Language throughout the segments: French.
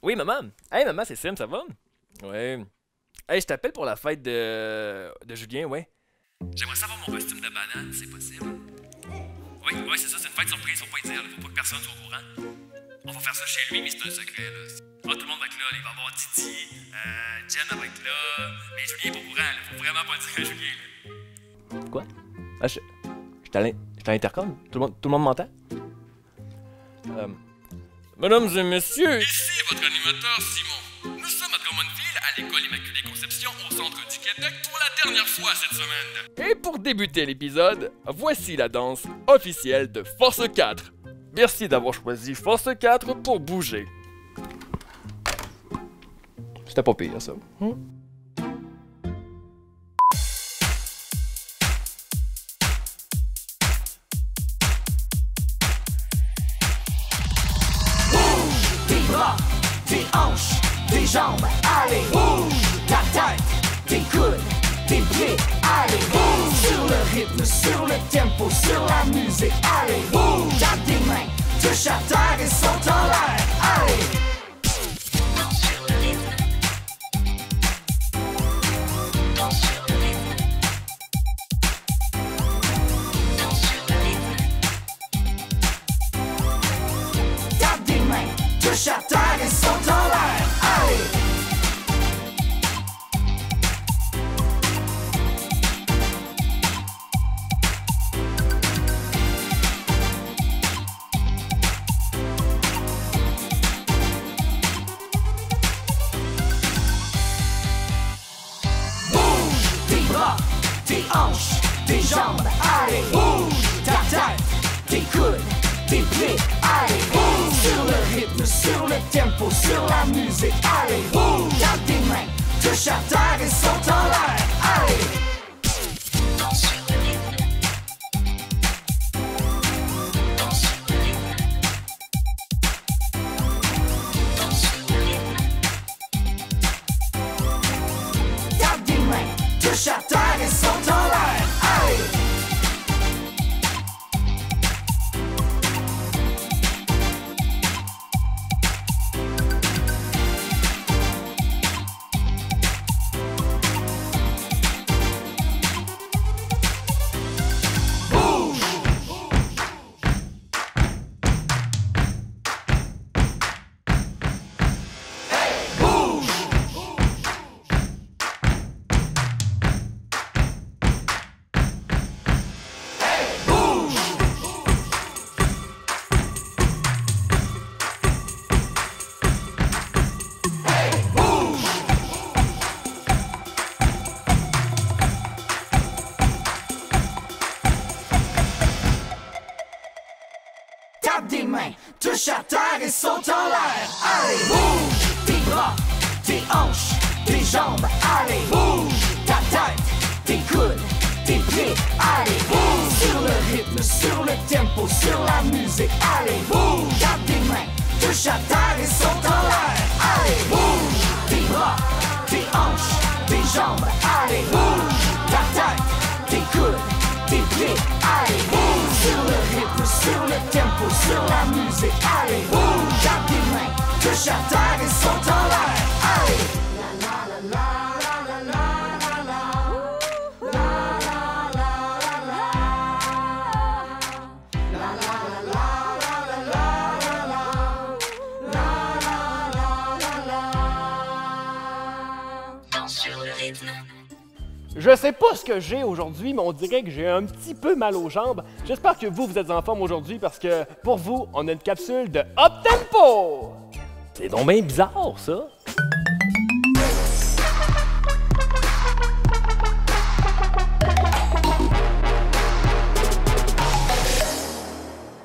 Oui, maman. Hey, maman, c'est Sim, ça va? Ouais. Hey, je t'appelle pour la fête de Julien, ouais. J'aimerais savoir mon costume de banane, c'est possible? Oui, c'est ça, c'est une fête surprise, faut pas y dire, faut pas que personne soit au courant. On va faire ça chez lui, mais c'est un secret, là. Ah, tout le monde va être là, il va y avoir Titi, Jen va être là, mais Julien est pas au courant, là, faut vraiment pas le dire à Julien, là. Quoi? Ah, je suis à l'intercom? Tout le monde m'entend? Mesdames et messieurs, ici votre animateur Simon. Nous sommes à Drummondville, à l'école Immaculée Conception, au centre du Québec, pour la dernière fois cette semaine. Et pour débuter l'épisode, voici la danse officielle de Force 4. Merci d'avoir choisi Force 4 pour bouger. C'était pas pire, ça. Tes hanches, tes jambes, allez, bouge, ta tête, tes coudes, tes pieds, allez, bouge, sur le rythme, sur le tempo, sur la musique, allez, bouge, tape tes mains, touche à terre et saute en l'air, allez. Danse sur le rythme. Danse sur le rythme. Danse sur le rythme. Tape tes mains, touche à terre et saute en l'air, allez. Tes hanches, tes jambes, allez, bouge, ta tête, tes coudes, tes pieds, allez, bouge, sur le rythme, sur le tempo, sur la musique, allez, bouge, tape tes mains, touche à terre et saute en l'air, allez. Danse sur le rythme. Danse sur le rythme. Danse sur le rythme. Tape tes mains, touche à terre et saute en l'air, allez. Tape des mains, touche à terre et saute en l'air, allez, bouge, tes bras, tes hanches, tes jambes, allez, bouge, ta tête, tes coudes, tes pieds, allez, bouge, sur le rythme, sur le tempo, sur la musique, allez, bouge, tape des mains, touche à terre et saute en l'air, allez, bouge, tes bras, tes hanches, tes jambes, allez, bouge, ta tête, tes coudes, tes pieds, allez, bouge, sur le rythme, sur le tempo, sur la musique, allez, bouge, tape tes mains, touche à terre et saute en l'air, allez. Danse sur le rythme. Je sais pas ce que j'ai aujourd'hui, mais on dirait que j'ai un petit peu mal aux jambes. J'espère que vous êtes en forme aujourd'hui parce que pour vous, on a une capsule de Up Tempo! C'est donc bien bizarre, ça!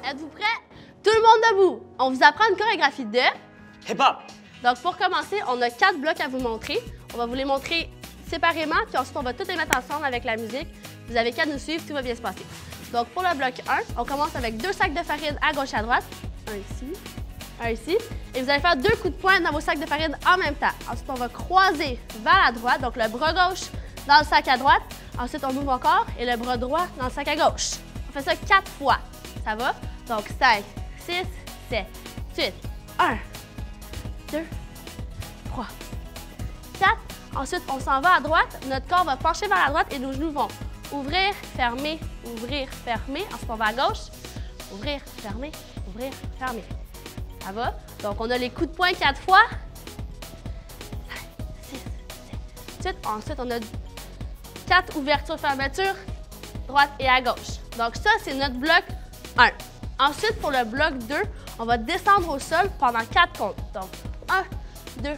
Êtes-vous prêts? Tout le monde debout! On vous apprend une chorégraphie de... Hip-hop! Donc, pour commencer, on a 4 blocs à vous montrer. On va vous les montrer séparément, puis ensuite, on va tous les mettre ensemble avec la musique. Vous avez qu'à nous suivre, tout va bien se passer. Donc, pour le bloc 1, on commence avec 2 sacs de farine à gauche et à droite. Un ici, un ici. Et vous allez faire 2 coups de poing dans vos sacs de farine en même temps. Ensuite, on va croiser vers la droite, donc le bras gauche dans le sac à droite. Ensuite, on ouvre encore et le bras droit dans le sac à gauche. On fait ça 4 fois. Ça va? Donc, 5, 6, 7, 8. 1, 2, 3, 4. Ensuite, on s'en va à droite. Notre corps va pencher vers la droite et nos genoux vont ouvrir, fermer, ouvrir, fermer. Ensuite, on va à gauche. Ouvrir, fermer, ouvrir, fermer. Ça va? Donc, on a les coups de poing 4 fois. 5, 6, 7, 8. Ensuite, on a 4 ouvertures, fermetures, droite et à gauche. Donc, ça, c'est notre bloc 1. Ensuite, pour le bloc 2, on va descendre au sol pendant 4 comptes. Donc, 1, 2,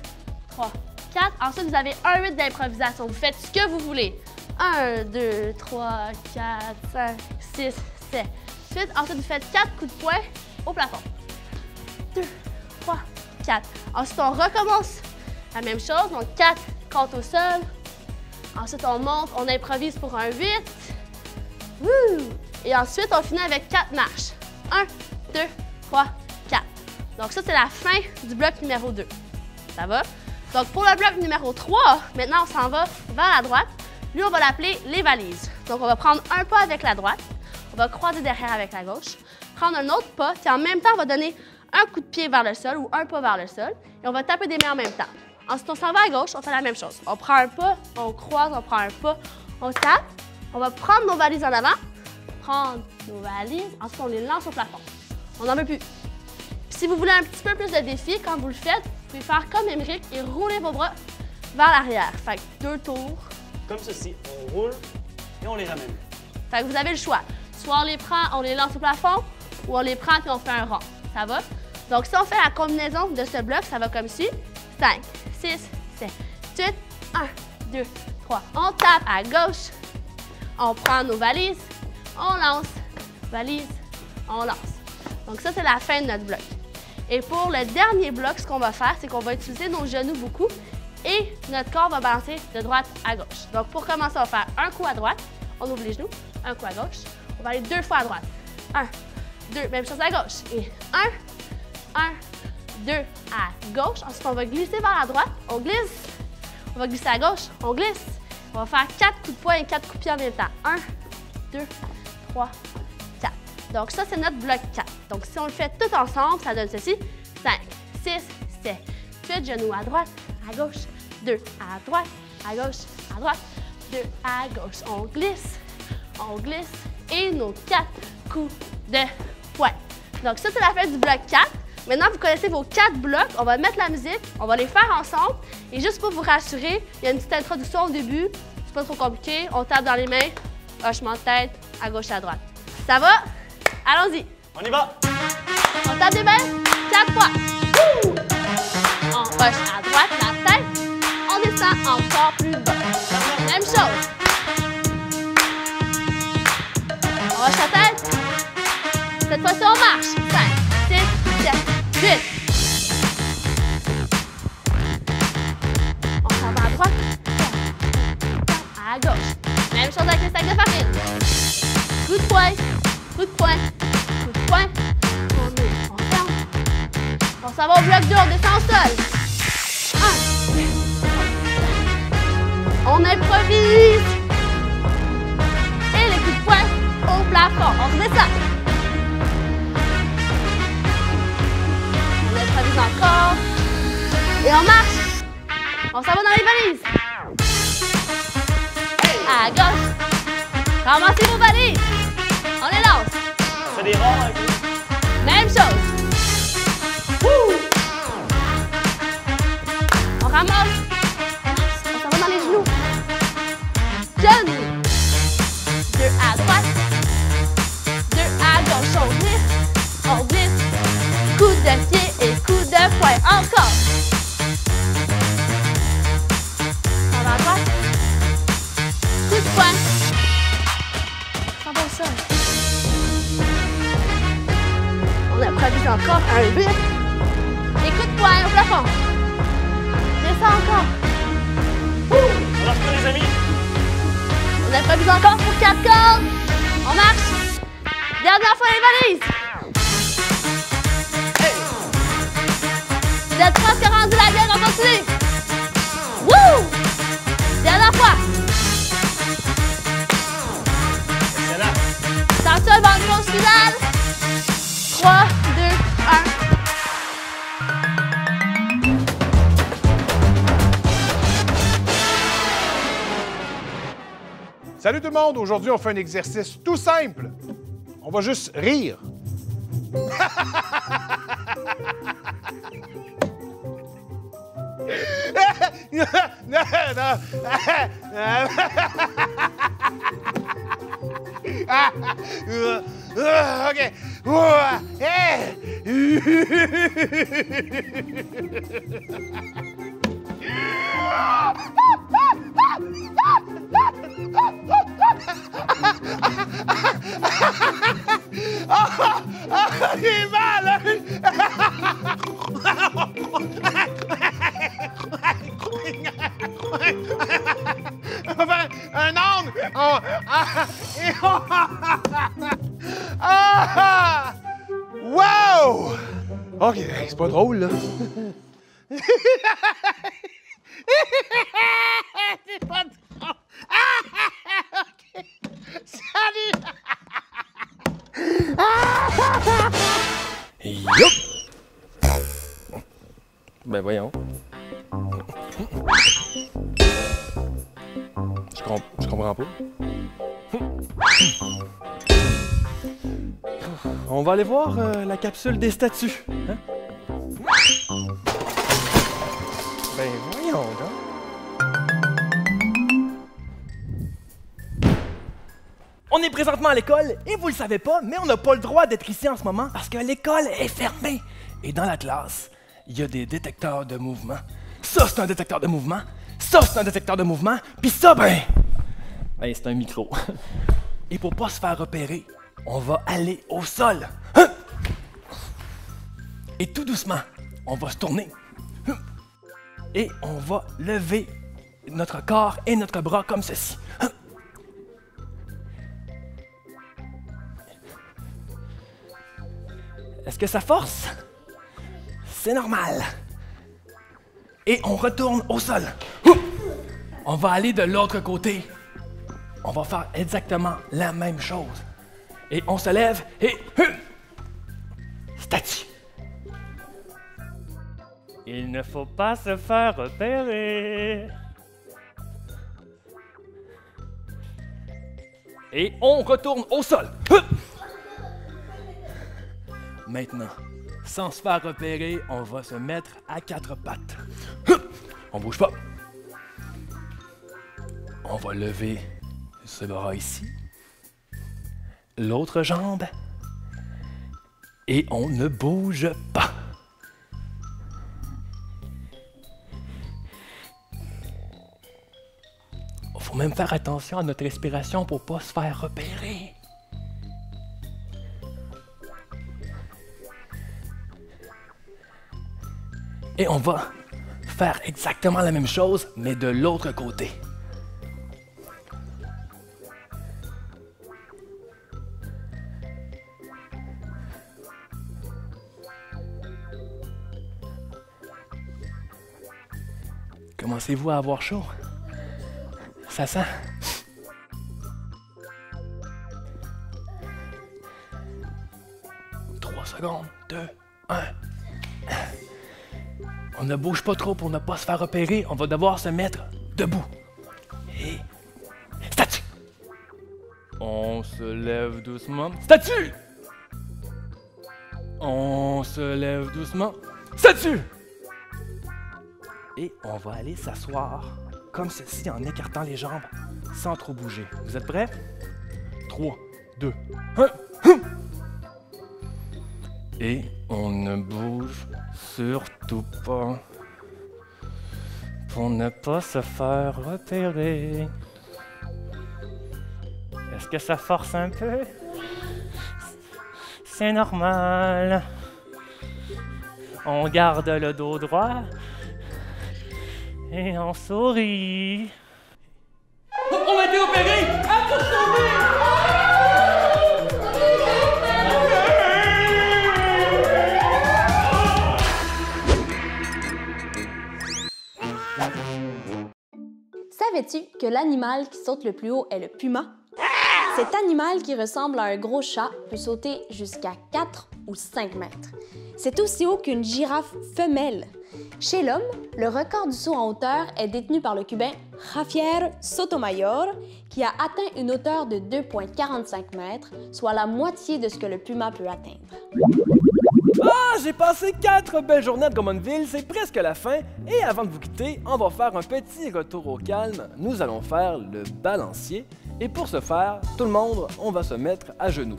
3, 4. Ensuite, vous avez un 8 d'improvisation. Vous faites ce que vous voulez. 1, 2, 3, 4, 5, 6, 7, 8. Ensuite, vous faites 4 coups de poing au plafond. 2, 3, 4. Ensuite, on recommence la même chose. Donc, 4 comptes au sol. Ensuite, on monte, on improvise pour un 8. Wouh! Et ensuite, on finit avec 4 marches. 1, 2, 3, 4. Donc ça, c'est la fin du bloc numéro 2. Ça va? Donc pour le bloc numéro 3, maintenant, on s'en va vers la droite. Lui, on va l'appeler les valises. Donc on va prendre un pas avec la droite. On va croiser derrière avec la gauche. Prendre un autre pas, puis en même temps, on va donner un coup de pied vers le sol ou un pas vers le sol. Et on va taper des mains en même temps. Ensuite, on s'en va à gauche, on fait la même chose. On prend un pas, on croise, on prend un pas, on tape. On va prendre nos valises en avant, prendre nos valises, ensuite on les lance au plafond. On n'en veut plus. Puis si vous voulez un petit peu plus de défi, quand vous le faites, vous pouvez faire comme Émeric et rouler vos bras vers l'arrière. Fait que 2 tours. Comme ceci, on roule et on les ramène. Fait que vous avez le choix. Soit on les prend, on les lance au plafond, ou on les prend et on fait un rond. Ça va? Donc si on fait la combinaison de ce bloc, ça va comme suit. 5, 6, 7, 8, 1, 2, 3. On tape à gauche. On prend nos valises, on lance, valise, on lance. Donc ça, c'est la fin de notre bloc. Et pour le dernier bloc, ce qu'on va faire, c'est qu'on va utiliser nos genoux beaucoup et notre corps va balancer de droite à gauche. Donc pour commencer, on va faire un coup à droite, on ouvre les genoux, un coup à gauche. On va aller 2 fois à droite. 1, 2, même chose à gauche. Et 1, 2 à gauche. Ensuite, on va glisser vers la droite, on glisse. On va glisser à gauche, on glisse. On va faire 4 coups de poing et 4 coups de pied en même temps. 1, 2, 3, 4. Donc ça, c'est notre bloc 4. Donc si on le fait tout ensemble, ça donne ceci. 5, 6, 7, 8, genoux à droite, à gauche, 2 à droite, à gauche, à droite, 2 à gauche. On glisse et nos 4 coups de poing. Donc ça, c'est la fin du bloc 4. Maintenant, vous connaissez vos 4 blocs. On va mettre la musique, on va les faire ensemble. Et juste pour vous rassurer, il y a une petite introduction au début. C'est pas trop compliqué. On tape dans les mains, hochement de tête, à gauche et à droite. Ça va? Allons-y. On y va! On tape des mains 4 fois. Wouh! On hoche à droite la tête. On descend encore plus bas. Même chose. On hoche la tête. Cette fois-ci, on marche. 5, 6, 7, 8. On s'en va à droite. À gauche. Même chose avec les sacs de farine. Coup de poing, coup de poing, coup de poing. On ouvre, on ferme. On s'en va au bloc 2, on descend au sol. 1. On improvise. Et les coups de poing au plafond. On redescend. On improvise encore. Et on marche. On s'en va dans les valises. À gauche. Ramassez vos valises. On les lance. On fait des ronds avec nous. Même chose. Wouh! On ramasse. On s'en va dans les genoux. Genoux. 2 à droite. 2 à gauche. On glisse. On glisse. Coup de pied et coup de poing. Encore. On va à droite. Coup de poing. On va au sol. On improvise encore un 8. Et coup de poing au plafond. Descend encore. On lâche pas les amis. On improvise encore pour 4 cordes. On marche. Dernière fois les valises. Vous êtes presque rendu la gueule, on continue. Wouh! Dernière fois. Excellent. Attention, devant une pause finale. 3, 2, 1. Salut tout le monde! Aujourd'hui, on fait un exercice tout simple. On va juste rire. Non, non. OK. J'ai mal! On va faire un onde! Wow! OK, c'est pas drôle, là. C'est pas drôle. OK. Salut! Yup! Ben voyons. Je comprends pas. On va aller voir la capsule des statues. Hein? Ben voyons donc. On est présentement à l'école et vous le savez pas, mais on n'a pas le droit d'être ici en ce moment parce que l'école est fermée. Et dans la classe, il y a des détecteurs de mouvement. Ça, c'est un détecteur de mouvement. Ça, c'est un détecteur de mouvement. Puis ça, ben c'est un micro. Et pour pas se faire repérer, on va aller au sol. Hein? Et tout doucement, on va se tourner. Et on va lever notre corps et notre bras comme ceci. Est-ce que ça force? C'est normal. Et on retourne au sol. On va aller de l'autre côté. On va faire exactement la même chose. Et on se lève et... statue. Il ne faut pas se faire repérer. Et on retourne au sol. Maintenant, sans se faire repérer, on va se mettre à quatre pattes. On bouge pas. On va lever ce bras ici. L'autre jambe. Et on ne bouge pas. Il faut même faire attention à notre respiration pour pas se faire repérer. Et on va faire exactement la même chose, mais de l'autre côté. Commencez-vous à avoir chaud? Ça sent? Trois secondes, 2, 1. On ne bouge pas trop pour ne pas se faire repérer. On va devoir se mettre debout. Et... statue! On se lève doucement. Statue! On se lève doucement. Statue! Et on va aller s'asseoir comme ceci en écartant les jambes sans trop bouger. Vous êtes prêts? 3, 2, 1. Et on ne bouge surtout pas pour ne pas se faire repérer. Est-ce que ça force un peu? C'est normal. On garde le dos droit et on sourit. On a été opéré! Savais-tu que l'animal qui saute le plus haut est le puma? Cet animal qui ressemble à un gros chat peut sauter jusqu'à 4 ou 5 mètres. C'est aussi haut qu'une girafe femelle. Chez l'homme, le record du saut en hauteur est détenu par le Cubain Javier Sotomayor, qui a atteint une hauteur de 2,45 mètres, soit la moitié de ce que le puma peut atteindre. Ah, j'ai passé 4 belles journées à Drummondville, c'est presque la fin. Et avant de vous quitter, on va faire un petit retour au calme. Nous allons faire le balancier. Et pour ce faire, tout le monde, on va se mettre à genoux.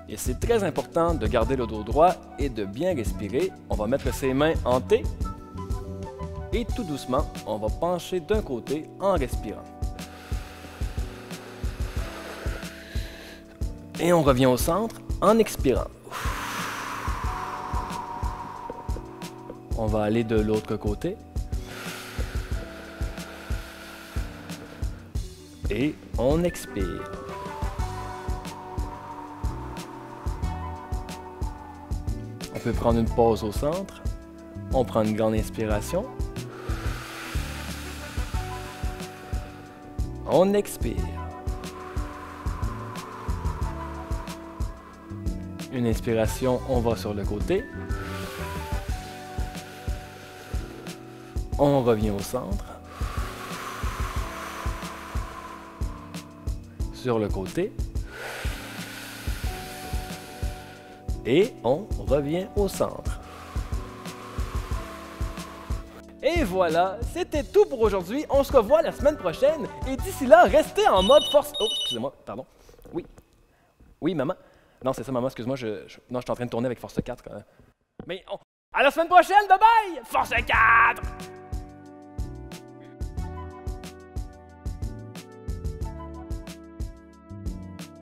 Et c'est très important de garder le dos droit et de bien respirer. On va mettre ses mains en T. Et tout doucement, on va pencher d'un côté en respirant. Et on revient au centre en expirant. On va aller de l'autre côté. Et on expire. On peut prendre une pause au centre. On prend une grande inspiration. On expire. Une inspiration, on va sur le côté. On revient au centre. Sur le côté. Et on revient au centre. Et voilà, c'était tout pour aujourd'hui. On se revoit la semaine prochaine. Et d'ici là, restez en mode force... Oh, excusez-moi, pardon. Oui. Oui, maman. Non, c'est ça, maman, excuse-moi. Non, je suis en train de tourner avec Force 4. Mais à la semaine prochaine, bye bye! Force 4!